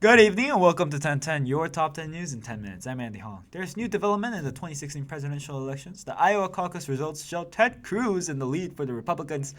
Good evening and welcome to 1010, your top 10 news in 10 minutes. I'm Andy Hong. There's new development in the 2016 presidential elections. The Iowa caucus results show Ted Cruz in the lead for the Republicans,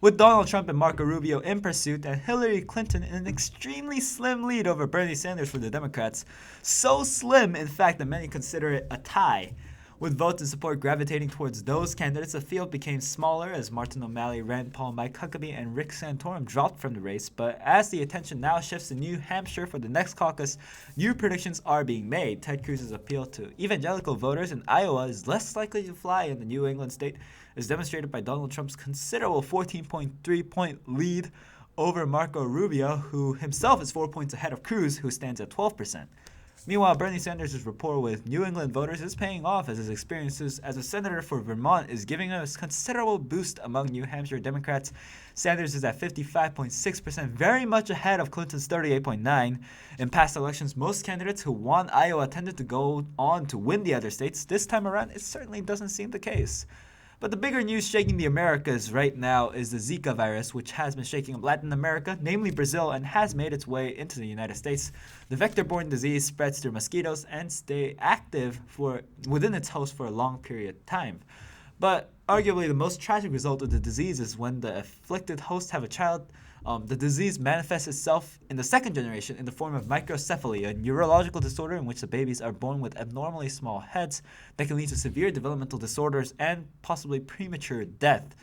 with Donald Trump and Marco Rubio in pursuit, and Hillary Clinton in an extremely slim lead over Bernie Sanders for the Democrats. So slim, in fact, that many consider it a tie. With votes in support gravitating towards those candidates, the field became smaller as Martin O'Malley, Rand Paul, Mike Huckabee, and Rick Santorum dropped from the race. But as the attention now shifts to New Hampshire for the next caucus, new predictions are being made. Ted Cruz's appeal to evangelical voters in Iowa is less likely to fly in the New England state, as demonstrated by Donald Trump's considerable 14.3-point lead over Marco Rubio, who himself is 4 points ahead of Cruz, who stands at 12%. Meanwhile, Bernie Sanders' rapport with New England voters is paying off, as his experiences as a senator for Vermont is giving him a considerable boost among New Hampshire Democrats. Sanders is at 55.6%, very much ahead of Clinton's 38.9%. In past elections, most candidates who won Iowa tended to go on to win the other states. This time around, it certainly doesn't seem the case. But the bigger news shaking the Americas right now is the Zika virus, which has been shaking up Latin America, namely Brazil, and has made its way into the United States. The vector-borne disease spreads through mosquitoes and stays active within its host for a long period of time. But arguably the most tragic result of the disease is when the afflicted hosts have a child. The disease manifests itself in the second generation in the form of microcephaly, a neurological disorder in which the babies are born with abnormally small heads that can lead to severe developmental disorders and possibly premature death.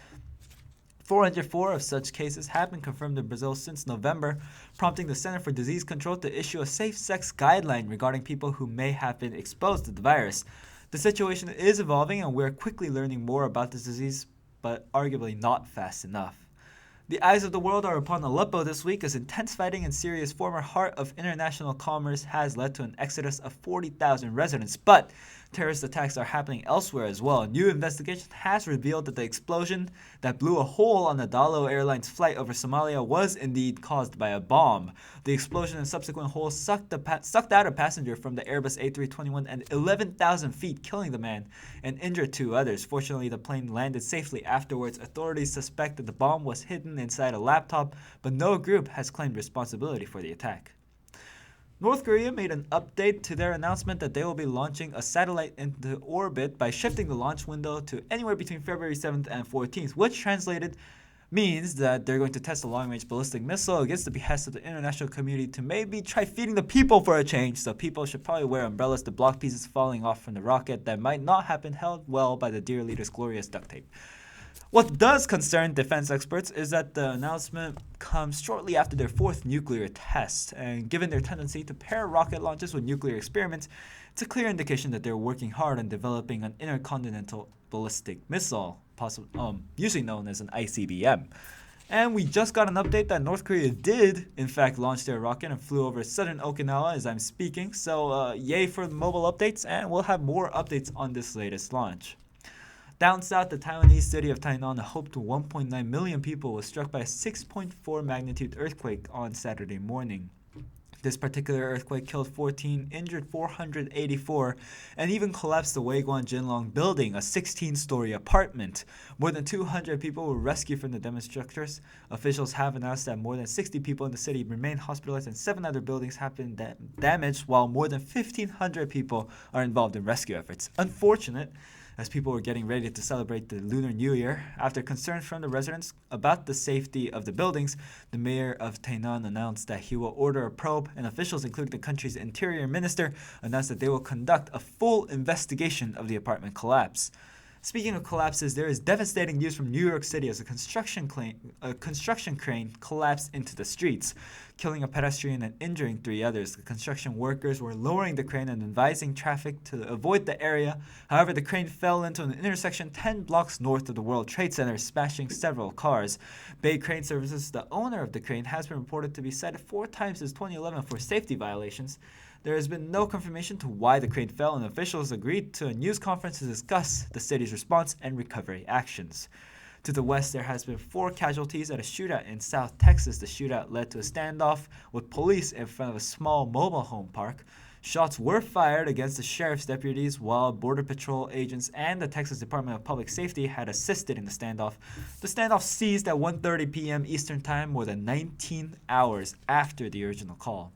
404 of such cases have been confirmed in Brazil since November, prompting the Center for Disease Control to issue a safe sex guideline regarding people who may have been exposed to the virus. The situation is evolving and we're quickly learning more about this disease, but arguably not fast enough. The eyes of the world are upon Aleppo this week, as intense fighting in Syria's former heart of international commerce has led to an exodus of 40,000 residents. But terrorist attacks are happening elsewhere as well. A new investigation has revealed that the explosion that blew a hole on the Dalo Airlines flight over Somalia was indeed caused by a bomb. The explosion and subsequent hole sucked out a passenger from the Airbus A321 at 11,000 feet, killing the man and injured two others. Fortunately, the plane landed safely afterwards. Authorities suspect that the bomb was hidden inside a laptop, but no group has claimed responsibility for the attack. North Korea made an update to their announcement that they will be launching a satellite into orbit by shifting the launch window to anywhere between February 7th and 14th, which translated means that they're going to test a long-range ballistic missile against the behest of the international community to maybe try feeding the people for a change. So people should probably wear umbrellas to block pieces falling off from the rocket that might not have been held well by the dear leader's glorious duct tape. What does concern defense experts is that the announcement comes shortly after their fourth nuclear test, and given their tendency to pair rocket launches with nuclear experiments, it's a clear indication that they're working hard on developing an intercontinental ballistic missile, usually known as an ICBM. And we just got an update that North Korea did, in fact, launch their rocket and flew over southern Okinawa as I'm speaking, so yay for the mobile updates, and we'll have more updates on this latest launch. Down south, the Taiwanese city of Tainan, a home to 1.9 million people, was struck by a 6.4 magnitude earthquake on Saturday morning. This particular earthquake killed 14, injured 484, and even collapsed the Weiguan Jinlong building, a 16-story apartment. More than 200 people were rescued from the demonstrators. Officials have announced that more than 60 people in the city remain hospitalized and 7 other buildings have been damaged, while more than 1,500 people are involved in rescue efforts. Unfortunate, as people were getting ready to celebrate the Lunar New Year. After concerns from the residents about the safety of the buildings, the mayor of Tainan announced that he will order a probe, and officials, including the country's interior minister, announced that they will conduct a full investigation of the apartment collapse. Speaking of collapses, there is devastating news from New York City as a construction crane collapsed into the streets, killing a pedestrian and injuring 3 others. The construction workers were lowering the crane and advising traffic to avoid the area. However, the crane fell into an intersection 10 blocks north of the World Trade Center, smashing several cars. Bay Crane Services, the owner of the crane, has been reported to be cited 4 times since 2011 for safety violations. There has been no confirmation to why the crane fell, and officials agreed to a news conference to discuss the city's response and recovery actions. To the west, there has been 4 casualties at a shootout in South Texas. The shootout led to a standoff with police in front of a small mobile home park. Shots were fired against the sheriff's deputies, while Border Patrol agents and the Texas Department of Public Safety had assisted in the standoff. The standoff ceased at 1:30 p.m. Eastern Time, more than 19 hours after the original call.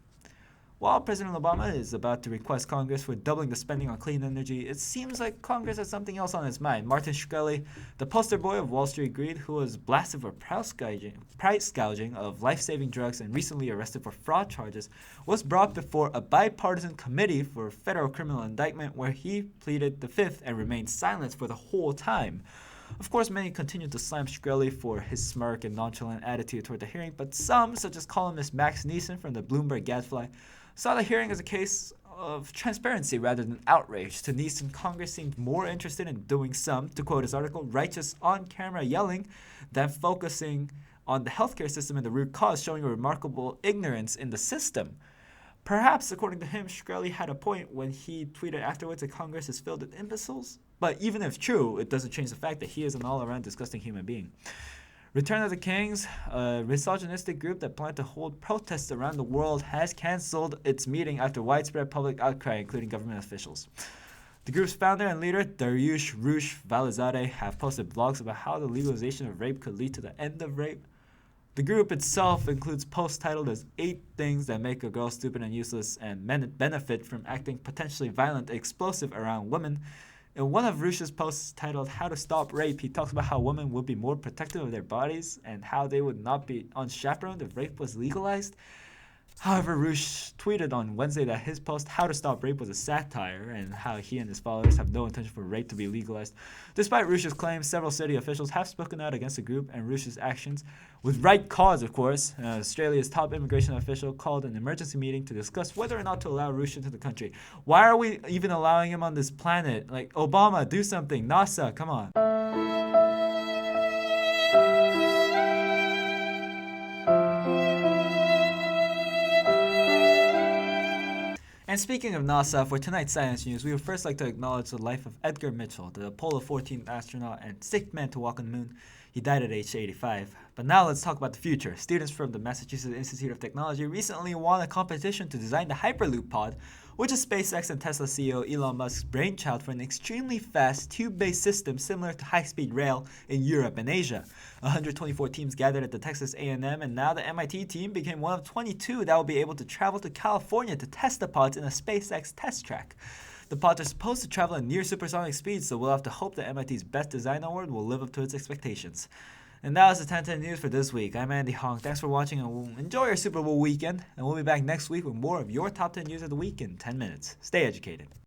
While President Obama is about to request Congress for doubling the spending on clean energy, it seems like Congress has something else on its mind. Martin Shkreli, the poster boy of Wall Street greed, who was blasted for price gouging of life-saving drugs and recently arrested for fraud charges, was brought before a bipartisan committee for federal criminal indictment where he pleaded the fifth and remained silent for the whole time. Of course, many continue to slam Shkreli for his smirk and nonchalant attitude toward the hearing, but some, such as columnist Max Neeson from the Bloomberg Gadfly, saw the hearing as a case of transparency rather than outrage. To Neeson, Congress seemed more interested in doing some, to quote his article, righteous on-camera yelling than focusing on the healthcare system and the root cause, showing a remarkable ignorance in the system. Perhaps, according to him, Shkreli had a point when he tweeted afterwards that Congress is filled with imbeciles. But even if true, it doesn't change the fact that he is an all-around disgusting human being. Return of the Kings, a misogynistic group that planned to hold protests around the world, has cancelled its meeting after widespread public outcry, including government officials. The group's founder and leader, Dariush Rush Valizadeh, have posted blogs about how the legalization of rape could lead to the end of rape. The group itself includes posts titled as 8 things that make a girl stupid and useless and men benefit from acting potentially violent and explosive around women. In one of Rush's posts titled How to Stop Rape, he talks about how women would be more protective of their bodies and how they would not be unchaperoned if rape was legalized. However, Rush tweeted on Wednesday that his post, How to Stop Rape, was a satire and how he and his followers have no intention for rape to be legalized. Despite Rush's claims, several city officials have spoken out against the group and Rush's actions, with right cause, of course. Australia's top immigration official called an emergency meeting to discuss whether or not to allow Rush into the country. Why are we even allowing him on this planet? Like, Obama, do something. NASA, come on. And speaking of NASA, for tonight's science news, we would first like to acknowledge the life of Edgar Mitchell, the Apollo 14 astronaut and sixth man to walk on the moon. He died at age 85. But now let's talk about the future. Students from the Massachusetts Institute of Technology recently won a competition to design the Hyperloop pod, which is SpaceX and Tesla CEO Elon Musk's brainchild for an extremely fast tube-based system similar to high-speed rail in Europe and Asia. 124 teams gathered at the Texas A&M, and now the MIT team became one of 22 that will be able to travel to California to test the pods in a SpaceX test track. The pods are supposed to travel at near supersonic speeds, so we'll have to hope that MIT's Best Design Award will live up to its expectations. And that was the 1010 news for this week. I'm Andy Hong. Thanks for watching and enjoy your Super Bowl weekend. And we'll be back next week with more of your top 10 news of the week in 10 minutes. Stay educated.